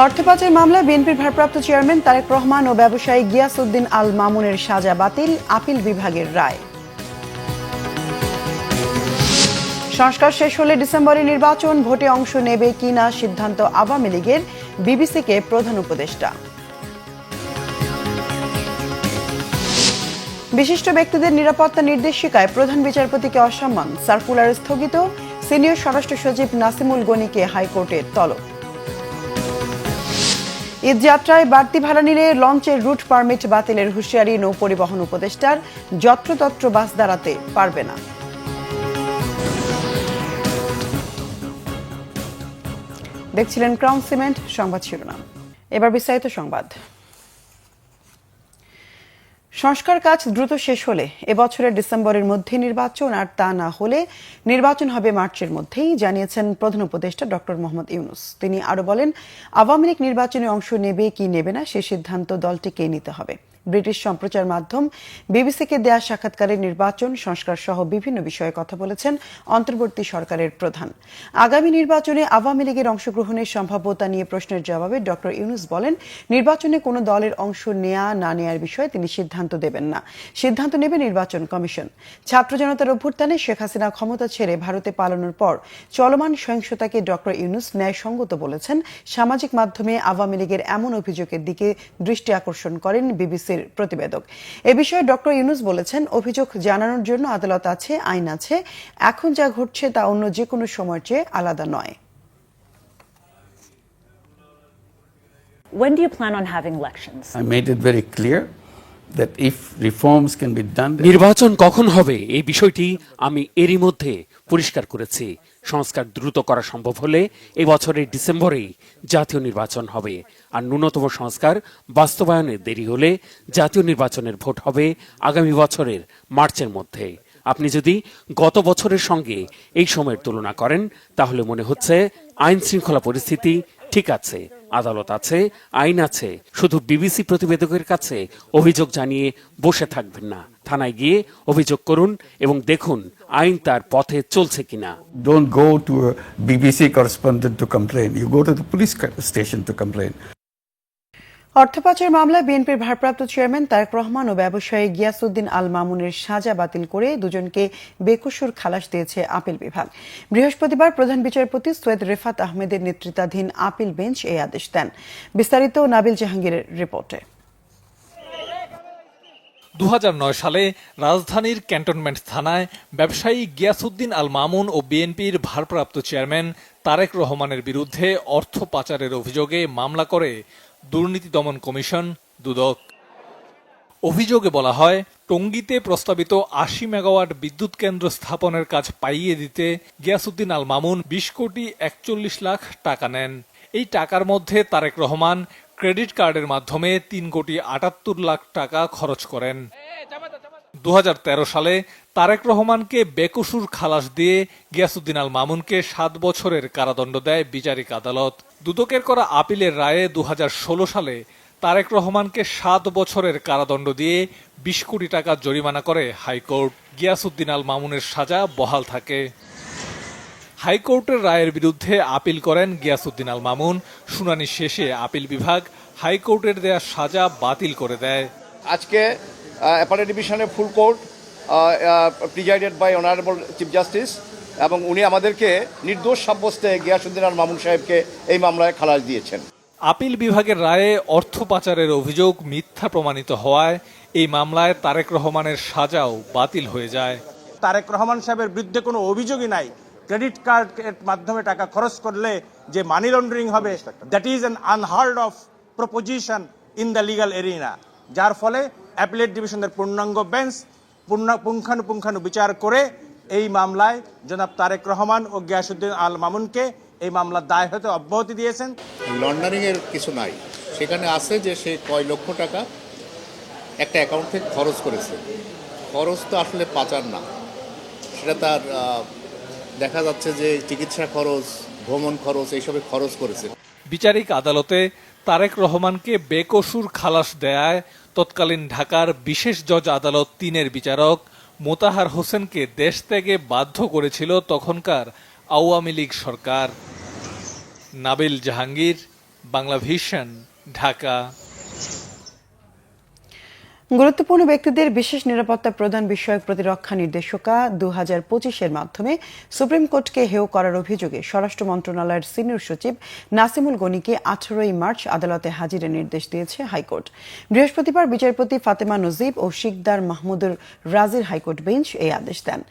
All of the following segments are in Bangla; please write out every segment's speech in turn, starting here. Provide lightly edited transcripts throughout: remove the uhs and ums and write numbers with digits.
অর্থ পাচার মামলায় বিএনপির ভারপ্রাপ্ত চেয়ারম্যান তারেক রহমান ও ব্যবসায়ী গিয়াসউদ্দিন আল মামুনের সাজা বাতিল, আপিল বিভাগের রায়। সংস্কার শেষ হলে ডিসেম্বরে নির্বাচন, ভোটে অংশ নেবে কিনা সিদ্ধান্ত আওয়ামী লীগের, বিবিসিকে প্রধান উপদেষ্টা। বিশিষ্ট ব্যক্তিদের নিরাপত্তা নির্দেশিকায় প্রধান বিচারপতিকে অসম্মান, সার্কুলার স্থগিত, সিনিয়র স্বরাষ্ট্র সচিব নাসিমুল গনিকে হাইকোর্টের তলব। ঈদযাত্রায় বাড়তি ভাড়া নিলে লঞ্চের রুট পারমিট বাতিলের হুঁশিয়ারি নৌ পরিবহন উপদেষ্টার, যত্রতত্র বাস দাঁড়াতে পারবে না। দেখছিলেন ক্রাউন সিমেন্ট সংবাদ শিরোনাম, এবার বিস্তারিত সংবাদ। সংস্কার কাজ দ্রুত শেষ হলে এবছরের ডিসেম্বরের মধ্যে নির্বাচন, আর তা না হলে নির্বাচন হবে মার্চের মধ্যেই, জানিয়েছেন প্রধান উপদেষ্টা ডক্টর মোহাম্মদ ইউনূস। তিনি আরো বলেন, আওয়ামী লীগ নির্বাচনে অংশ নেবে কি নেবে না সে সিদ্ধান্ত দলটিকেই নিতে হবে। ব্রিটিশ সম্প্রচার মাধ্যম বিবিসিকে দেয়া সাক্ষাৎকারে নির্বাচন সংস্কার সহ বিভিন্ন বিষয়ে কথা বলেছেন অন্তর্বর্তী সরকারের প্রধান। আগামী নির্বাচনে আওয়ামী লীগের অংশগ্রহণের সম্ভাব্যতা নিয়ে প্রশ্নের জবাবে ডক্টর ইউনূস বলেন, নির্বাচনে কোনো দলের অংশ নেয়া না নেয়ার বিষয়ে তিনি সিদ্ধান্ত দেবেন না, সিদ্ধান্ত নেবে নির্বাচন কমিশন। ছাত্র জনতার অভ্যুত্থানে শেখ হাসিনা ক্ষমতা ছেড়ে ভারতে পালানোর পর চলমান সহিংসতাকে ডক্টর ইউনূস ন্যায়সঙ্গত বলেছেন। সামাজিক মাধ্যমে আওয়ামী লীগের এমন অভিযোগের দিকে দৃষ্টি আকর্ষণ করেন বিবিসির প্রতিবেদক। এ বিষয়ে ডক্টর ইউনূস বলেছেন, অভিযোগ জানানোর জন্য আদালত আছে, আইন আছে। এখন যা ঘটছে তা অন্য যে কোনো সময়ের চেয়ে আলাদা নয়। When do you plan on having elections? I made it very clear that if reforms can be done, নির্বাচন কখন হবে এই বিষয়টি আমি এরই মধ্যে পরিষ্কার করেছি। সংস্কার দ্রুত করা সম্ভব হলে এই বছরের ডিসেম্বরেই জাতীয় নির্বাচন হবে, আর ন্যূনতম সংস্কার বাস্তবায়নে দেরি হলে জাতীয় নির্বাচনের ভোট হবে আগামী বছরের মার্চের মধ্যে। আপনি যদি গত বছরের সঙ্গে এই সময়ের তুলনা করেন তাহলে মনে হচ্ছে আইন শৃঙ্খলা পরিস্থিতি ঠিক আছে, আদালত আছে, আইন আছে। শুধু বিবিসি প্রতিবেদকের কাছে অভিযোগ জানিয়ে বসে থাকবেন না, থানায় গিয়ে অভিযোগ করুন এবং দেখুন আইন তার পথে চলছে কিনা। don't go to a BBC correspondent to complain. You go to the police station to complain. অর্থ পাচার মামলায় বিএনপির ভারপ্রাপ্ত চেয়ারম্যান তারেক রহমান ও ব্যবসায়ী গিয়াসউদ্দিন আল মামুনের সাজা বাতিল করে দুজনকে বেকসুর খালাস দিয়েছে আপিল বিভাগ। বৃহস্পতিবার প্রধান বিচারপতি সৈয়দ রেফাত আহমেদের নেতৃত্বাধীন আপিল বেঞ্চ এই আদেশ দেন। বিস্তারিত নাবিল জাহাঙ্গীরের রিপোর্টে। 2009 সালে রাজধানীর ক্যান্টনমেন্ট থানায় ব্যবসায়ী গিয়াসউদ্দিন আল মামুন ও বিএনপির ভারপ্রাপ্ত চেয়ারম্যান তারেক রহমানের বিরুদ্ধে অর্থ পাচারের অভিযোগে মামলা করে দুর্নীতি দমন কমিশন দুদক। অভিযোগে বলা হয়, টঙ্গীতে প্রস্তাবিত 80 মেগাওয়াট বিদ্যুৎ কেন্দ্র স্থাপনের কাজ পাইয়ে দিতে গিয়াসউদ্দিন আল মামুন 20 কোটি 41 লাখ টাকা নেন। এই টাকার মধ্যে তারেক রহমান ক্রেডিট কার্ডের মাধ্যমে 3 কোটি 78 লাখ টাকা খরচ করেন। 2013 সালে তারেক রহমানকে বেকসুর খালাস দিয়ে গিয়াসউদ্দিন আল মামুনকে 7 বছরের কারাদণ্ড দেয় বিচারিক আদালত। দুদকের করা আপিলের রায়ে 2016 সালে তারেক রহমানকে 7 বছরের কারাদণ্ড দিয়ে 20 কোটি টাকা জরিমানা করে হাইকোর্ট। গিয়াসউদ্দিন আল মামুনের সাজা বহাল থাকে। হাইকোর্টের রায়ের বিরুদ্ধে আপিল করেন গিয়াসউদ্দিন আল মামুন। শুনানি শেষে আপিল বিভাগ হাইকোর্টের দেয়া সাজা বাতিল করে দেয়। আজকে অ্যাপেলেট ডিভিশনের full court presided by honourable chief justice, এবং উনি আমাদেরকে নির্দোষ সাব্যস্তে গিয়াসউদ্দিন আল মামুন সাহেবকে এই মামলায় খালাস দিয়েছেন। আপিল বিভাগের রায়ে অর্থ পাচারের অভিযোগ মিথ্যা প্রমাণিত হওয়ায় এই মামলায় তারেক রহমানের সাজাও বাতিল হয়ে যায়। তারেক রহমান সাহেবের বিরুদ্ধে কোনো অভিযোগই নাই। ক্রেডিট কার্ডের মাধ্যমে টাকা খরচ করলে যে মানি লন্ডারিং হবে, that is an unheard of proposition in the legal arena, যার ফলে অ্যাপিলেট ডিভিশনের পূর্ণাঙ্গ বেঞ্চ পুঙ্খানুপুঙ্খানু বিচার করে এই মামলায় জনাব তারেক রহমান ও গিয়াসউদ্দিন আল মামুনকে এই মামলার দায় হতে অব্যাহতি দিয়েছেন। লন্ডারিং এর কিছু নাই, সেখানে আছে যে সে কয় লক্ষ টাকা একটা অ্যাকাউন্ট থেকে খরচ করেছে। খরচ তো আসলে পাচার না, সেটা তার দেখা যাচ্ছে যে চিকিৎসা খরচ, ভ্রমণ খরচ, এইসবে খরচ করেছে। বিচারিক আদালতে তারেক রহমানকে বেকসুর খালাস দেয়ায় তৎকালীন ঢাকার বিশেষ জজ আদালত 3-এর বিচারক মোতাহার হোসেনকে দেশ ত্যাগে বাধ্য করেছিল তখনকার আওয়ামী লীগ সরকার। নাবিল জাহাঙ্গীর, বাংলা ভিশন, ঢাকা। গুরুত্বপূর্ণ ব্যক্তিদের বিশেষ নিরাপত্তা প্রদান বিষয়ক প্রতিরক্ষা নির্দেশিকা 2025-এর মাধ্যমে সুপ্রিম কোর্টকে হেয় করার অভিযোগে স্বরাষ্ট্র মন্ত্রণালয়ের সিনিয়র সচিব নাসিমুল গনিকে 18 মার্চ আদালতে হাজিরের নির্দেশ দিয়েছে হাইকোর্ট। বৃহস্পতিবার বিচারপতি ফাতেমা নজিব ও শিকদার মাহমুদুর রাজির হাইকোর্ট বেঞ্চ এই আদেশ দেন।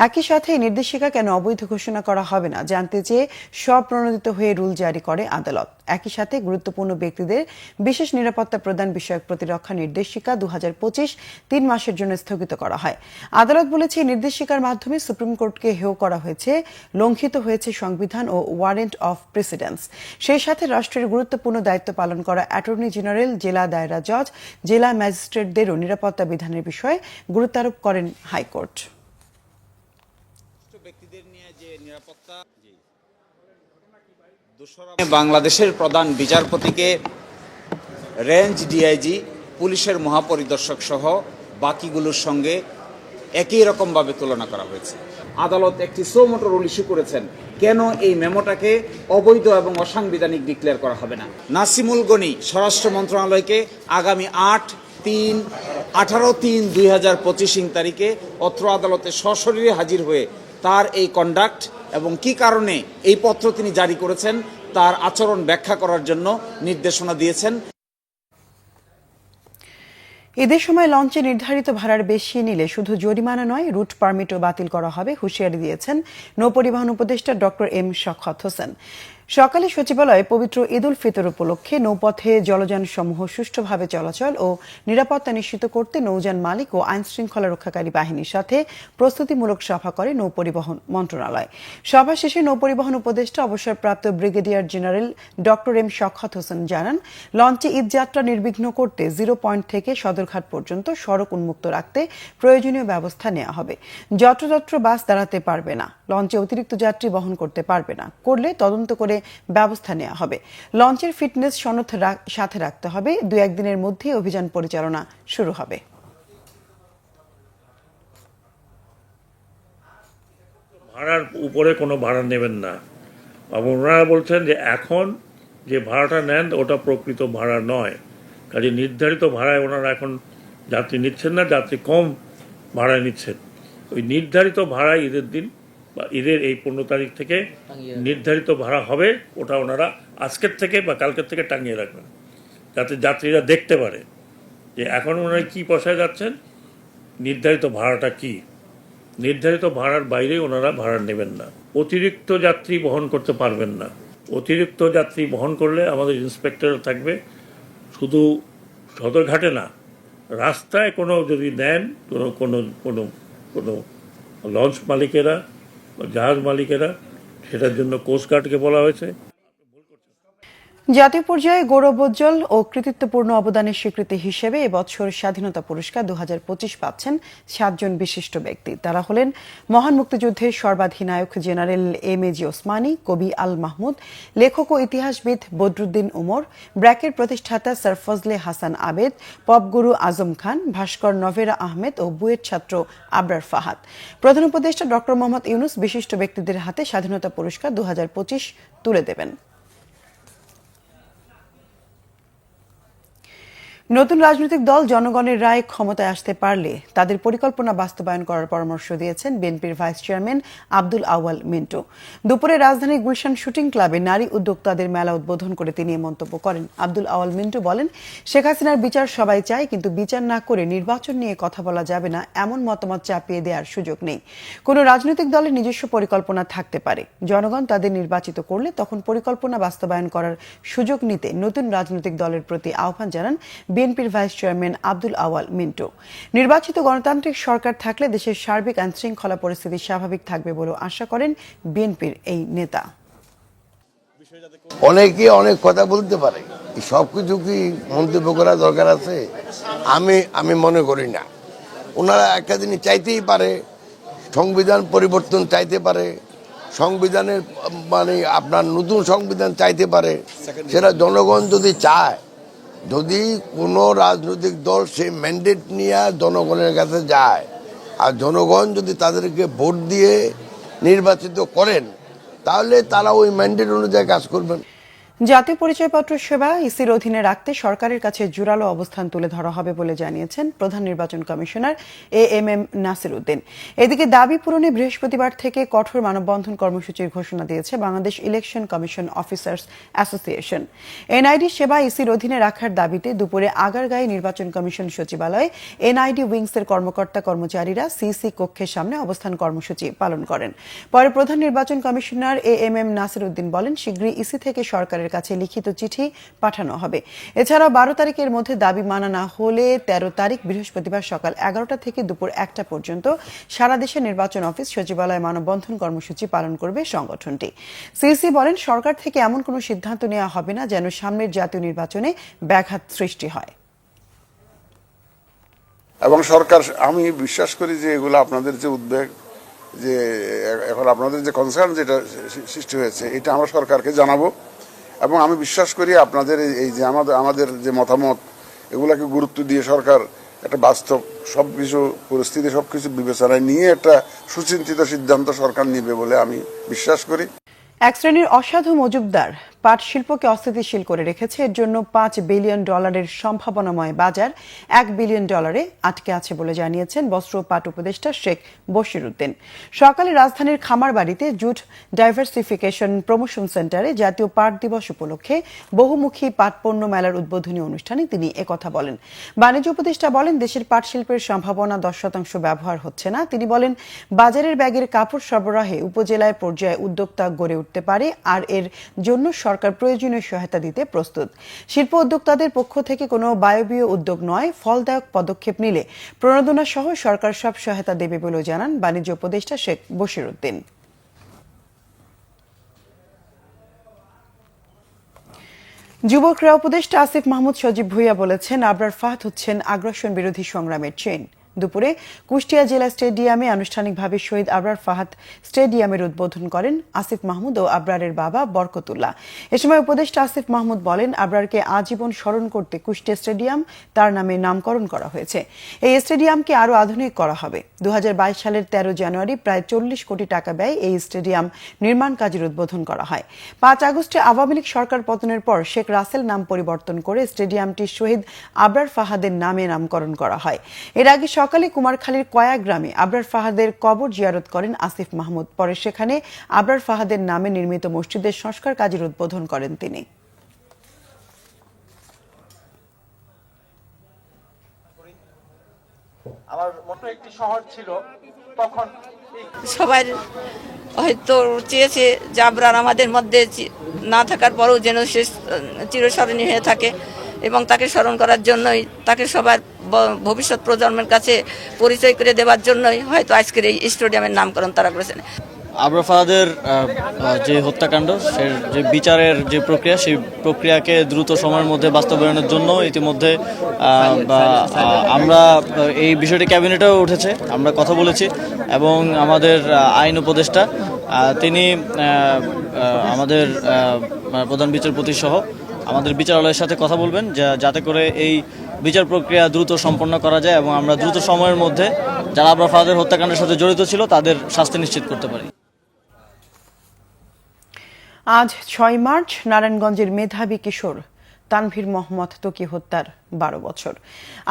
একই সাথে এই নির্দেশিকা কেন অবৈধ ঘোষণা করা হবে না জানতে চেয়ে স্বপ্রণোদিত হয়ে রুল জারি করে আদালত। একই সাথে গুরুত্বপূর্ণ ব্যক্তিদের বিশেষ নিরাপত্তা প্রদান বিষয়ক প্রতিরক্ষা নির্দেশিকা 2025 3 মাসের জন্য স্থগিত করা হয়। আদালত বলেছে এই নির্দেশিকার মাধ্যমে সুপ্রিম কোর্টকে হেয় করা হয়েছে, লঙ্ঘিত হয়েছে সংবিধান ও ওয়ারেন্ট অফ প্রেসিডেন্স। সেই সাথে রাষ্ট্রের গুরুত্বপূর্ণ দায়িত্ব পালন করা অ্যাটর্নি জেনারেল, জেলা দায়রা জজ, জেলা ম্যাজিস্ট্রেটদেরও নিরাপত্তা বিধানের বিষয়ে গুরুত্ব আরোপ করেন হাইকোর্ট। বাংলাদেশের প্রধান বিচারপতিকে রেঞ্জ ডিআইজি, পুলিশের মহাপরিদর্শক সহ বাকিগুলোর সঙ্গে একই রকমভাবে তুলনা করা হয়েছে। আদালত একটি সো মোটো রুল ইস্যু করেছেন, কেন এই মেমোটাকে অবৈধ এবং অসাংবিধানিক ডিক্লেয়ার করা হবে না। নাসিমুল গনি স্বরাষ্ট্র মন্ত্রণালয়কে আগামী 18/3/2025 তারিখে অত্র আদালতে সশরীরে হাজির হয়ে তার এই কন্ডাক্ট এবং কি কারণে এই পত্র তিনি জারি করেছেন তার আচরণ ব্যাখ্যা করার জন্য নির্দেশনা দিয়েছেন। ঈদের সময় লঞ্চে নির্ধারিত ভাড়ার বেশি নিলে শুধু জরিমানা নয়, রুট পারমিটও বাতিল করা হবে হুঁশিয়ারি দিয়েছেন নৌপরিবহন উপদেষ্টা ডক্টর এম শওকত হোসেন। সকালে সচিবালয়ে পবিত্র ঈদ উল ফিতর উপলক্ষে নৌপথে জলযান সমূহ সুষ্ঠুভাবে চলাচল ও নিরাপত্তা নিশ্চিত করতে নৌযান মালিক ও আইন শৃঙ্খলা রক্ষাকারী বাহিনীর সাথে প্রস্তুতিমূলক সভা করে নৌপরিবহন মন্ত্রণালয়। সভা শেষে নৌপরিবহন উপদেষ্টা অবসরপ্রাপ্ত brigadier general doctor M Shawkat Hossain জানান, লঞ্চে ঈদ যাত্রা নির্বিঘ্ন করতে 0 পয়েন্ট থেকে সদরঘাট পর্যন্ত সড়ক উন্মুক্ত রাখতে প্রয়োজনীয় ব্যবস্থা নেওয়া হবে। যত্রতত্র বাস দাঁড়াতে পারবে না, লঞ্চে অতিরিক্ত যাত্রী বহন করতে পারবে না, করলে তদন্ত করে ব্যবস্থা নেওয়া হবে। লঞ্চের ফিটনেস সনদ সাথে রাখতে হবে। 2-1 দিনের মধ্যে অভিযান পরিচালনা শুরু হবে। ভাড়ার উপরে কোনো ভাড়া নেবেন না। ওনারা বলছেন যে এখন যে ভাড়াটা নেন ওটা প্রকৃত ভাড়া নয়, কাজে নির্ধারিত ভাড়ায় ওনারা এখন যাত্রী নিচ্ছেন না, যাত্রী কম ভাড়ায় নিচ্ছেন। ওই নির্ধারিত ভাড়ায় ঈদের দিন বা ঈদের এই 15 তারিখ থেকে নির্ধারিত ভাড়া হবে, ওটা ওনারা আজকের থেকে বা কালকের থেকে টাঙিয়ে রাখবেন, যাতে যাত্রীরা দেখতে পারে যে এখন ওনারা কী পয়সায় যাচ্ছেন, নির্ধারিত ভাড়াটা কি। নির্ধারিত ভাড়ার বাইরে ওনারা ভাড়া নেবেন না। অতিরিক্ত যাত্রী বহন করতে পারবেন না। অতিরিক্ত যাত্রী বহন করলে আমাদের ইন্সপেক্টর থাকবে, শুধু সদরঘাটে না, রাস্তায় কোনো যদি নেন কোনো কোনো কোনো লঞ্চ মালিকেরা, জাহাজ মালিকেরা, সেটার জন্য কোস্টগার্ডকে বলা হয়েছে। জাতীয় পর্যায়ে গৌরবোজ্জ্বল ও কৃতিত্বপূর্ণ অবদানের স্বীকৃতি হিসেবে এবছর স্বাধীনতা পুরস্কার 2025 পাচ্ছেন 7 জন বিশিষ্ট ব্যক্তি। তারা হলেন মহান মুক্তিযুদ্ধের সর্বাধিনায়ক জেনারেল এম.এ.জি. ওসমানী, কবি আল মাহমুদ, লেখক ও ইতিহাসবিদ বদরুদ্দিন উমর, ব্র্যাকের প্রতিষ্ঠাতা স্যার ফজলে হাসান আবেদ, পপগুরু আজম খান, ভাস্কর নভেরা আহমেদ ও বুয়েট ছাত্র আবরার ফাহাদ। প্রধান উপদেষ্টা ডক্টর মোহাম্মদ ইউনুস বিশিষ্ট ব্যক্তিদের হাতে স্বাধীনতা পুরস্কার 2025 তুলে দেবেন। নতুন রাজনৈতিক দল জনগণের রায়ে ক্ষমতায় আসতে পারলে তাদের পরিকল্পনা বাস্তবায়ন করার পরামর্শ দিয়েছেন বিএনপির ভাইস চেয়ারম্যান আব্দুল আউয়াল মিন্টু। দুপুরে রাজধানীর গুলশান শুটিং ক্লাবে নারী উদ্যোক্তাদের মেলা উদ্বোধন করে তিনি মন্তব্য করেন। আব্দুল আউয়াল মিন্টু বলেন, শেখ হাসিনার বিচার সবাই চায়, কিন্তু বিচার না করে নির্বাচন নিয়ে কথা বলা যাবে না, এমন মতামত চাপিয়ে দেওয়ার সুযোগ নেই। কোনো রাজনৈতিক দলের নিজস্ব পরিকল্পনা থাকতে পারে, জনগণ তাদের নির্বাচিত করলে তখন পরিকল্পনা বাস্তবায়ন করার সুযোগ নিতে নতুন রাজনৈতিক দলের প্রতি আহ্বান জানান বিএনপির ভাইস চেয়ারম্যান আব্দুল আউয়াল মিন্টু। নির্বাচিত গণতান্ত্রিক সরকার থাকলে দেশের সার্বিক আইন শৃঙ্খলা পরিস্থিতি স্বাভাবিক থাকবে বলে আশা করেন বিএনপির এই নেতা। অনেকে অনেক কথা বলতে পারে, সবকিছু কি মন্তব্য করা দরকার আছে? আমি মনে করি না। ওনারা একটা জিনিস চাইতেই পারে, সংবিধান পরিবর্তন চাইতে পারে, সংবিধানের মানে আপনার নতুন সংবিধান চাইতে পারে। সেটা জনগণ যদি চায়, যদি কোনো রাজনৈতিক দল সেই ম্যান্ডেট নিয়ে জনগণের কাছে যায় আর জনগণ যদি তাদেরকে ভোট দিয়ে নির্বাচিত করেন, তাহলে তারা ওই ম্যান্ডেট অনুযায়ী কাজ করবেন। জাতীয় পরিচয়পত্র সেবা ইসির অধীনে রাখতে সরকারের কাছে জোরালো অবস্থান তুলে ধরা হবে বলে জানিয়েছেন প্রধান নির্বাচন কমিশনার এএমএম নাসির উদ্দিন। এদিকে দাবি পূরণে বৃহস্পতিবার থেকে কঠোর মানববন্ধন কর্মসূচির ঘোষণা দিয়েছে Bangladesh election commission officers association. NID সেবা ইসির অধীনে রাখার দাবিতে দুপুরে আগারগাঁয়ে নির্বাচন কমিশন সচিবালয়ে এনআইডি উইংসের কর্মকর্তা কর্মচারীরা সিসি কক্ষের সামনে অবস্থান কর্মসূচি পালন করেন। পরে প্রধান নির্বাচন কমিশনার এএমএম নাসির উদ্দিন বলেন, শীঘ্রই ইসি থেকে সরকারের কাছে লিখিত চিঠি পাঠানো হবে। এছাড়াও 12 তারিখের মধ্যে দাবি মানা না হলে 13 তারিখ বৃহস্পতিবার সকাল 11টা থেকে দুপুর 1টা পর্যন্ত সারা দেশে নির্বাচন অফিস সচিবালয়ে মানববন্ধন কর্মসূচি পালন করবে সংগঠনটি। সিসি বলেন, সরকার থেকে এমন কোনো সিদ্ধান্ত নেওয়া হবে না যেন সামনের জাতীয় নির্বাচনে ব্যাঘাত সৃষ্টি হয়। এবং সরকার, আমি বিশ্বাস করি যে এগুলো আপনাদের যে উদ্বেগ, যে এখন আপনাদের যে কনসার্ন যেটা সৃষ্টি হয়েছে, এটা আমরা সরকারকে জানাবো। এবং আমি বিশ্বাস করি আপনাদের এই যে আমাদের যে মতামত, এগুলাকে গুরুত্ব দিয়ে সরকার একটা বাস্তব সবকিছু পরিস্থিতি সবকিছু বিবেচনায় নিয়ে একটা সুচিন্তিত সিদ্ধান্ত সরকার নেবে বলে আমি বিশ্বাস করি। এক শ্রেণীর অসাধু মজুমদার পাট শিল্পকে অস্থিতিশীল করে রেখেছে। এর জন্য $5 বিলিয়ন সম্ভাবনাময় বাজার $1 বিলিয়ন আটকে আছে বলে জানিয়েছেন বস্ত্র ও পাট উপদেষ্টা শেখ বশির উদ্দিন। সকালে রাজধানীর খামারবাড়িতে জুট ডাইভার্সিফিকেশন প্রমোশন সেন্টারে জাতীয় পাট দিবস উপলক্ষে বহুমুখী পাট পণ্য মেলার উদ্বোধনী অনুষ্ঠানে তিনি একথা বলেন। বাণিজ্য উপদেষ্টা বলেন, দেশের পাট শিল্পের সম্ভাবনা 10% ব্যবহার হচ্ছে না। তিনি বলেন, বাজারের ব্যাগের কাপড় সরবরাহে উপজেলায় পর্যায়ে উদ্যোক্তা গড়ে উঠতে পারে, আর এর জন্য সরকার প্রয়োজনীয় সহায়তা দিতে প্রস্তুত। শিল্প উদ্যোক্তাদের পক্ষ থেকে কোনো বায়বীয় উদ্যোগ নয়, ফলদায়ক পদক্ষেপ নিলে প্রণোদনা সহ সরকার সব সহায়তা দেবে বলেও জানান বাণিজ্য উপদেষ্টা শেখ বশির উদ্দিন। যুব ক্রীড়া উপদেষ্টা আসিফ মাহমুদ সজীব ভুঁইয়া বলেছেন, আবরার ফাহাদ হচ্ছেন আগ্রাসন বিরোধী সংগ্রামের চেইন। দুপুরে কুষ্টিয়া জেলা স্টেডিয়ামে আনুষ্ঠানিকভাবে শহীদ আবরার ফাহাদ স্টেডিয়ামের উদ্বোধন করেন আসিফ মাহমুদ ও আবরারের বাবা বরকতুল্লাহ। এ সময় উপদেষ্টা আসিফ মাহমুদ বলেন, আবরারকে আজীবন স্মরণ করতে কুষ্টিয়া স্টেডিয়াম তার নামে নামকরণ করা হয়েছে। এই স্টেডিয়ামকে আরও আধুনিক করা হবে। 2022 সালের 13 জানুয়ারি প্রায় 40 কোটি টাকা ব্যয়ে এই স্টেডিয়াম নির্মাণ কাজের উদ্বোধন করা হয়। 5 আগস্টে আওয়ামী লীগ সরকার পতনের পর শেখ রাসেল নাম পরিবর্তন করে স্টেডিয়ামটি শহীদ আবরার ফাহাদের নামে নামকরণ করা হয়। এর আগে সকালে কুমারখালীর কয়া গ্রামে আবরার ফাহাদের কবর জিয়ারত করেন আসিফ মাহমুদ। পরে সেখানে আবরার ফাহাদের নামে নির্মিত মসজিদের সংস্কার কাজের উদ্বোধন করেন তিনি। আমার মতো একটি শহর ছিল তখন। সবাই হয়তো চেয়েছে যে আবরার আমাদের মধ্যে না থাকার পরেও যেন সে চিরস্মরণীয় হয়ে থাকে, এবং তাকে স্মরণ করার জন্যই, তাকে সবার ভবিষ্যৎ প্রজন্মের কাছে পরিচয় করে দেওয়ার জন্যই হয়তো আজকের এই স্টেডিয়ামের নামকরণ তারা করেছেন। আবরার ফাহাদের যে হত্যাকাণ্ড, সে যে বিচারের যে প্রক্রিয়া, সেই প্রক্রিয়াকে দ্রুত সময়ের মধ্যে বাস্তবায়নের জন্য ইতিমধ্যে আমরা এই বিষয়টি ক্যাবিনেটেও উঠেছে, আমরা কথা বলেছি। এবং আমাদের আইন উপদেষ্টা তিনি আমাদের প্রধান বিচারপতি সহ আমাদের বিচারালয়ের সাথে কথা বলবেন, যাতে করে এই বিচার প্রক্রিয়া দ্রুত সম্পন্ন করা যায় এবং আমরা দ্রুত সময়ের মধ্যে যারা আবরার ফাহাদের হত্যাকাণ্ডের সাথে জড়িত ছিল তাদের শাস্তি নিশ্চিত করতে পারি। আজ 6 মার্চ নারায়ণগঞ্জের মেধাবী কিশোর তানভীর মোহাম্মদ ত্বকি হত্যার 12 বছর।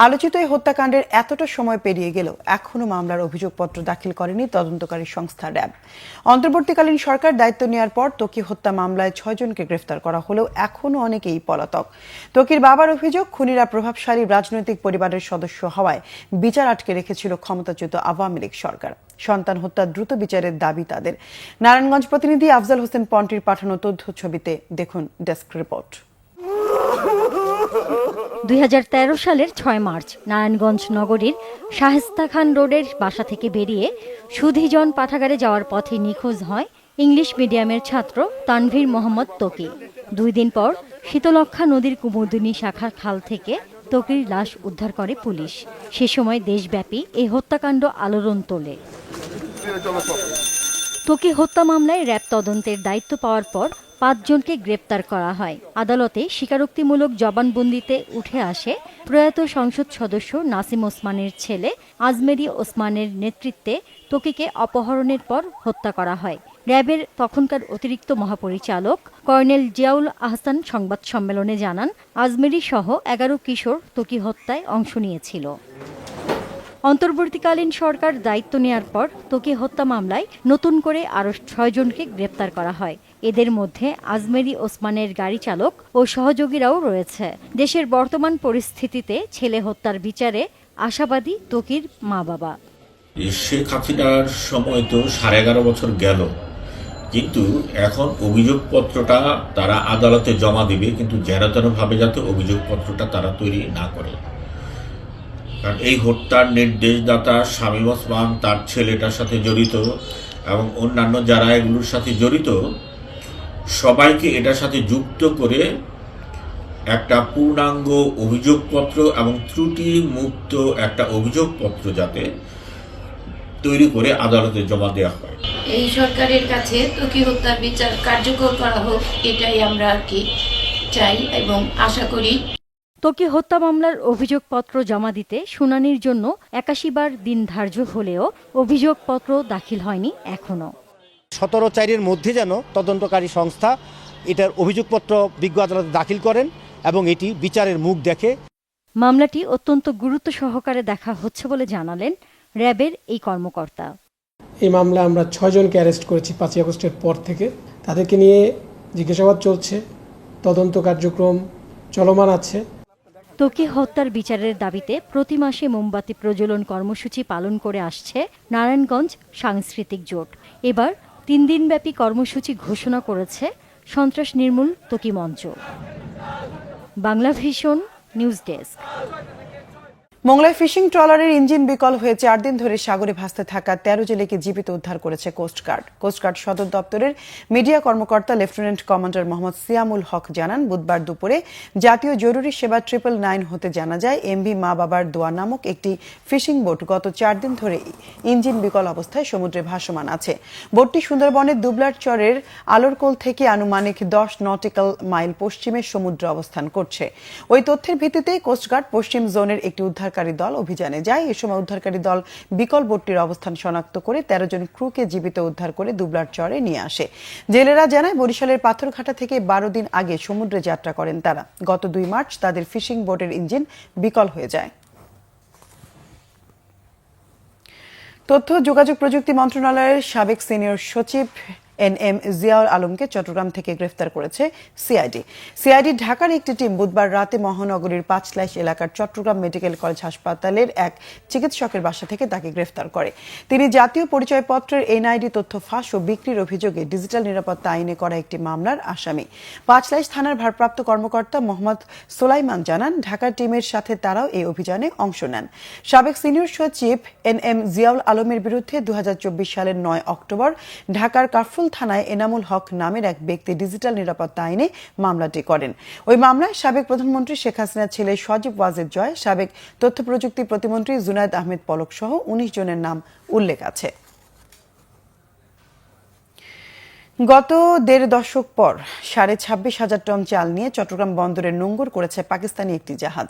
আলোচিত এই হত্যাকাণ্ডের এতটা সময় পেরিয়ে গেলেও এখনো মামলার অভিযোগপত্র দাখিল করেনি তদন্তকারী সংস্থা র্যাব। অন্তর্বর্তীকালীন সরকার দায়িত্ব নেওয়ার পর ত্বকি হত্যা মামলায় 6 জনকে গ্রেফতার করা হলেও এখনো অনেকেই পলাতক। ত্বকির বাবার অভিযোগ, খুনিরা প্রভাবশালী রাজনৈতিক পরিবারের সদস্য হওয়ায় বিচার আটকে রেখেছিল ক্ষমতাচ্যুত আওয়ামী লীগ সরকার। সন্তান হত্যা দ্রুত বিচারের দাবি তাদের। নারায়ণগঞ্জ প্রতিনিধি আফজাল হোসেন পন্টির পাঠানো তথ্য ছবিতে দেখুন ডেস্ক রিপোর্ট। 2013 সালের 6 মার্চ নারায়ণগঞ্জ নগরীর শায়েস্তা খান রোডের বাসা থেকে বেরিয়ে সুধিজন পাঠাগারে যাওয়ার পথে নিখোঁজ হয় ইংলিশ মিডিয়ামের ছাত্র তানভীর মোহাম্মদ ত্বকি। 2 দিন পর শীতলক্ষ্যা নদীর কুমুদিনী শাখা খাল থেকে ত্বকির লাশ উদ্ধার করে পুলিশ। সে সময় দেশব্যাপী এই হত্যাকাণ্ড আলোড়ন তোলে। ত্বকি হত্যা মামলায় র্যাব তদন্তের দায়িত্ব পাওয়ার পর 5 জনকে গ্রেপ্তার করা হয়। আদালতে স্বীকারোক্তিমূলক জবানবন্দিতে উঠে আসে প্রয়াত সংসদ সদস্য নাসিম ওসমানের ছেলে আজমেরি ওসমানের নেতৃত্বে ত্বকিকে অপহরণের পর হত্যা করা হয়। র্যাবের তখনকার অতিরিক্ত মহাপরিচালক কর্নেল জিয়াউল আহসান সংবাদ সম্মেলনে জানান, আজমেরী সহ 11 কিশোর ত্বকী হত্যায় অংশ নিয়েছিল। অন্তর্বর্তীকালীন সরকার দায়িত্ব নেয়ার পর ত্বকী হত্যা মামলায় নতুন করে আরও 6 জনকে গ্রেপ্তার করা হয়। এদের মধ্যে আজমেরী ওসমানের গাড়ি চালক ও সহযোগীরাও রয়েছে। দেশের বর্তমান পরিস্থিতিতে ছেলে হত্যার বিচারে আশাবাদী ত্বকীর মা-বাবা। শেখ হাসিনার সময় তো 11.5 বছর গেল, কিন্তু এখন অভিযোগপত্রটা তারা আদালতে জমা দিবে, কিন্তু যেন তেনভাবে যাতে অভিযোগপত্রটা তারা তৈরি না করে। কারণ এই হত্যার নির্দেশদাতা শামীম ওসমান, তার ছেলেটার সাথে জড়িত এবং অন্যান্য যারা এগুলোর সাথে জড়িত সবাইকে এটার সাথে যুক্ত করে একটা পূর্ণাঙ্গ অভিযোগপত্র এবং ত্রুটি মুক্ত একটা অভিযোগপত্র যাতে তৈরি করে আদালতে জমা দেওয়া হয়। এই সরকারের কাছে ত্বকী হত্যার বিচার কার্যকর করা হোক, এটাই আমরা আর কি চাই এবং আশা করি। ত্বকী হত্যা মামলার অভিযোগপত্র জমা দিতে শুনানির জন্য 81 বার দিন ধার্য হলেও অভিযোগপত্র দাখিল হয়নি এখনো। 17/4-এর মধ্যে যেন তদন্তকারী সংস্থা এটার অভিযোগপত্র বিজ্ঞ আদালতে দাখিল করেন এবং এটি বিচারের মুখ দেখে। মামলাটি অত্যন্ত গুরুত্ব সহকারে দেখা হচ্ছে বলে জানালেন র্যাবের এই কর্মকর্তা। এই মামলায় আমরা 6 জনকে অ্যারেস্ট করেছি 5 আগস্টের পর থেকে। তাদেরকে নিয়ে জিজ্ঞাসাবাদ চলছে, তদন্ত কার্যক্রম চলমান আছে। ত্বকী হত্যার বিচারের দাবিতে প্রতি মাসে মোমবাতি প্রজ্বলন কর্মসূচি পালন করে আসছে নারায়ণগঞ্জ সাংস্কৃতিক জোট। এবার 3 দিনব্যাপী কর্মসূচি ঘোষণা করেছে সন্ত্রাস নির্মূল ত্বকী মঞ্চ। Bangla vision news desk. মোংলায় ফিশিং ট্রলারের ইঞ্জিন বিকল হয়ে 4 দিন ধরে সাগরে ভাসতে থাকা 13 জেলেকে জীবিত উদ্ধার করেছে কোস্টগার্ড। কোস্টগার্ড সদর দপ্তরের মিডিয়া কর্মকর্তা লেফটেন্যান্ট কমান্ডার মোহাম্মদ সিয়ামুল হক জানান, বুধবার দুপুরে জাতীয় জরুরি সেবা 999 হতে জানা যায় এমভি মা বাবার দোয়া নামক একটি ফিশিং বোট গত 4 দিন ধরে ইঞ্জিন বিকল অবস্থায় সমুদ্রে ভাসমান আছে। বোটটি সুন্দরবনের দুবলার চরের আলোরকোল থেকে আনুমানিক 10 নটিক্যাল মাইল পশ্চিমে সমুদ্রে অবস্থান করছে। ওই তথ্যের ভিত্তিতে কোস্টগার্ড পশ্চিম জোনের একটি উদ্ধারকারী দল অভিযানে যায়। এ সময় উদ্ধারকারী দল বিকল বোটটির অবস্থান শনাক্ত করে 13 জন ক্রুকে জীবিত উদ্ধার করে দুবলার চরে নিয়ে আসে। জেলেরা জানায়, বরিশালের পাথরঘাটা থেকে 12 দিন আগে সমুদ্রে যাত্রা করেন তারা। গত 2 মার্চ তাদের ফিশিং বোটের ইঞ্জিন বিকল হয়ে যায়। তথ্য যোগাযোগ প্রযুক্তি মন্ত্রণালয়ের সাবেক সিনিয়র সচিব NM জিয়াউল আলমকে চট্টগ্রাম থেকে গ্রেফতার করেছে সিআইডি। ঢাকার একটি টিম বুধবার রাতে মহানগরীর 5 লাইশ এলাকার চট্টগ্রাম মেডিকেল কলেজ হাসপাতালের এক চিকিৎসকের বাসা থেকে তাকে গ্রেফতার করে। তিনি জাতীয় পরিচয়পত্রের NID তথ্য ফাঁস ও বিক্রির অভিযোগে ডিজিটাল নিরাপত্তা আইনে করা একটি মামলার আসামি। 5 লাইশ থানার ভারপ্রাপ্ত কর্মকর্তা মোহাম্মদ সোলাইমান জানান, ঢাকার টিমের সাথে তারাও এই অভিযানে অংশ নেন। সাবেক সিনিয়র সচিব NM জিয়াউল আলমের বিরুদ্ধে 2024 সালের 9 অক্টোবর ঢাকার কাফরুল থানায় এনামুল হক নামের এক ব্যক্তি ডিজিটাল নিরাপত্তা আইনে মামলাটি করেন। ওই মামলায় সাবেক প্রধানমন্ত্রী শেখ হাসিনার ছেলে সজীব ওয়াজেদ জয়, সাবেক তথ্য প্রযুক্তি প্রতিমন্ত্রী জুনায়েদ আহমেদ পলক সহ 19 জনের নাম উল্লেখ আছে। গত 1.5 দশক পর 26,500 টন চাল নিয়ে চট্টগ্রাম বন্দরে নোঙর করেছে পাকিস্তানি একটি জাহাজ।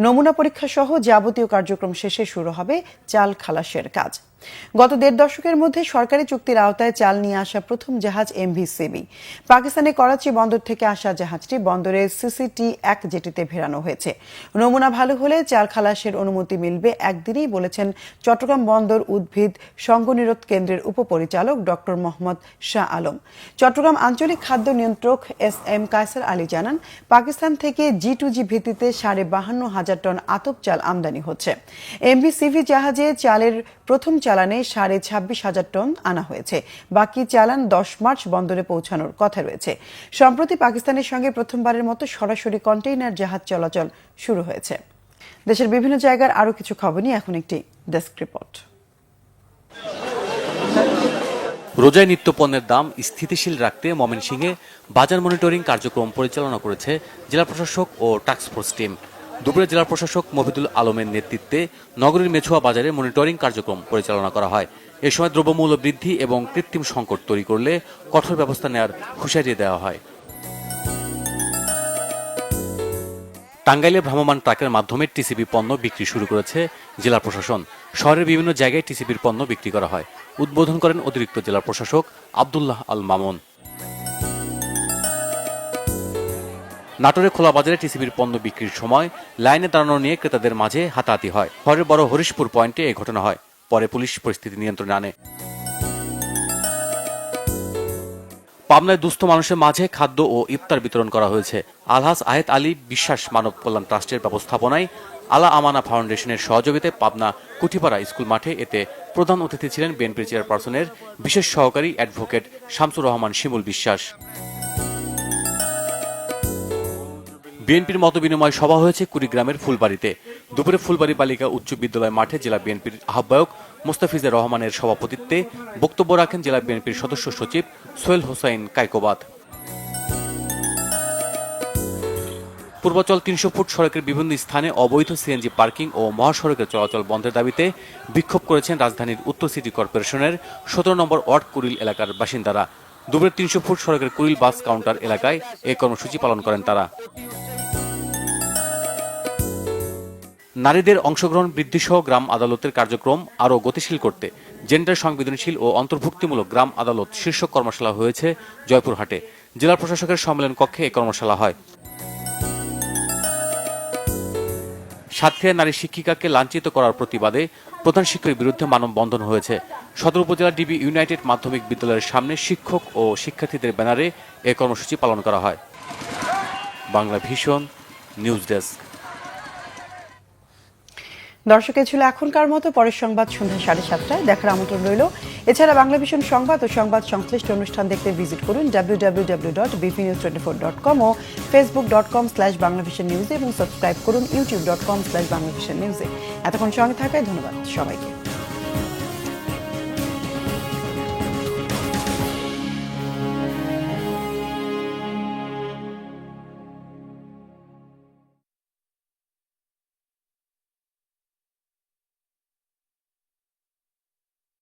নমুনা পরীক্ষা সহ যাবতীয় কার্যক্রম শেষে শুরু হবে চাল খালাসের কাজ। গত 1.5 দশকের মধ্যে সরকারি চুক্তির আওতায় চাল নিয়ে আসা প্রথম জাহাজ MV সিবি। পাকিস্তানের করাচি বন্দর থেকে আসা জাহাজটি বন্দরের CCT-1 জেটিতে ভেড়ানো হয়েছে। নমুনা ভালো হলে চাল খালাসের অনুমতি মিলবে একদিনেই, বলেছেন চট্টগ্রাম বন্দর উদ্ভিদ সংঘনিরোধ কেন্দ্রের উপপরিচালক ডক্টর মোহাম্মদ শাহ আলম। চট্টগ্রাম আঞ্চলিক খাদ্য নিয়ন্ত্রক SM কায়সার আলী জানান, পাকিস্তান থেকে G2G ভিত্তিতে 52,500 টন আতপ চাল আমদানি হচ্ছে। MV সিভি জাহাজে চালের প্রথম চালানে 26,500 টন আনা হয়েছে। বাকি চালান 10 মার্চ বন্দরে পৌঁছানোর কথা রয়েছে। সম্প্রতি পাকিস্তানের সঙ্গে প্রথমবারের মতো সরাসরি কন্টেইনার জাহাজ চলাচল শুরু হয়েছে। দেশের বিভিন্ন জায়গার আরো কিছু খবর নিয়ে এখন একটি ডেস্ক রিপোর্ট। রোজায় নিত্যপণ্যের দাম স্থিতিশীল রাখতে ময়মনসিংহে বাজার মনিটরিং কার্যক্রম পরিচালনা করেছে জেলা প্রশাসক ও টাস্কফোর্স টিম। দুপুরে জেলা প্রশাসক মফিদুল আলমের নেতৃত্বে নগরীর মেছুয়া বাজারে মনিটরিং কার্যক্রম পরিচালনা করা হয়। এ সময় দ্রব্যমূল্য বৃদ্ধি এবং কৃত্রিম সংকট তৈরি করলে কঠোর ব্যবস্থা নেওয়ার হুঁশিয়ারি দেওয়া হয়। টাঙ্গাইলে ভ্রাম্যমাণ ট্রাকের মাধ্যমে টিসিবি পণ্য বিক্রি শুরু করেছে জেলা প্রশাসন। শহরের বিভিন্ন জায়গায় টিসিবির পণ্য বিক্রি করা হয়। উদ্বোধন করেন অতিরিক্ত জেলা প্রশাসক আব্দুল্লাহ আল মামুন। নাটোরে খোলা বাজারে টিসিবির পণ্য বিক্রির সময় লাইনে দাঁড়ানো নিয়ে ক্রেতাদের মাঝে হাতাহাতি হয়। শহরের বড় হরিশপুর পয়েন্টে এই ঘটনা হয়। পরে পুলিশ পরিস্থিতি নিয়ন্ত্রণে আনে। পাবনায় দুস্থ মানুষের মাঝে খাদ্য ও ইফতার বিতরণ করা হয়েছে। আলহাজ আহেদ আলী বিশ্বাস মানব কল্যাণ ট্রাস্টের ব্যবস্থাপনায় আলা আমানা ফাউন্ডেশনের সহযোগিতায় পাবনা কুঠিপাড়া স্কুল মাঠে এতে প্রধান অতিথি ছিলেন বিএনপির চেয়ারপারসনের বিশেষ সহকারী অ্যাডভোকেট শামসুর রহমান শিমুল বিশ্বাস। বিএনপির মতবিনিময় সভা হয়েছে কুড়িগ্রামের ফুলবাড়িতে। দুপুরে ফুলবাড়ি বালিকা উচ্চ বিদ্যালয় মাঠে জেলা বিএনপির আহ্বায়ক মোস্তাফিজুর রহমানের সভাপতিত্বে বক্তব্য রাখেন জেলা বিএনপির সদস্য সচিব সোহেল হোসাইন কায়কোবাদ। পূর্বাচল ৩০০ ফুট সড়কের বিভিন্ন স্থানে অবৈধ সিএনজি পার্কিং ও মহাসড়কের চলাচল বন্ধের দাবিতে বিক্ষোভ করেছেন রাজধানীর উত্তর সিটি কর্পোরেশনের ১৭ নম্বর ওয়ার্ড কুড়িল এলাকার বাসিন্দারা। দুপুরে ৩০০ ফুট সড়কের কুড়িল বাস কাউন্টার এলাকায় এই কর্মসূচি পালন করেন তারা। নারীদের অংশগ্রহণ বৃদ্ধিসহ গ্রাম আদালতের কার্যক্রম আরও গতিশীল করতে জেন্ডার সংবেদনশীল ও অন্তর্ভুক্তিমূলক গ্রাম আদালত শীর্ষক কর্মশালা হয়েছে জয়পুরহাটে। জেলা প্রশাসকের সম্মেলন কক্ষে এই কর্মশালা হয়। সাতক্ষীরায় নারী শিক্ষিকাকে লাঞ্ছিত করার প্রতিবাদে প্রধান শিক্ষকের বিরুদ্ধে মানববন্ধন হয়েছে। সদর উপজেলা ডিবি ইউনাইটেড মাধ্যমিক বিদ্যালয়ের সামনে শিক্ষক ও শিক্ষার্থীদের ব্যানারে এই কর্মসূচি পালন করা হয়। Bangla vision news desk. দর্শক, ছিল এখনকার মতো। পরের সংবাদ সন্ধ্যা 7:30টায় দেখার আমন্ত্রণ রইল। এছাড়া বাংলা ভিশন সংবাদ ও সংবাদ সংশ্লিষ্ট অনুষ্ঠান দেখতে ভিজিট করুন www.bvnews24.com ও facebook.com/banglavisionnews এবং সাবস্ক্রাইব করুন youtube.com/banglavisionnews। এতক্ষণ সঙ্গে থাকায় ধন্যবাদ সবাইকে।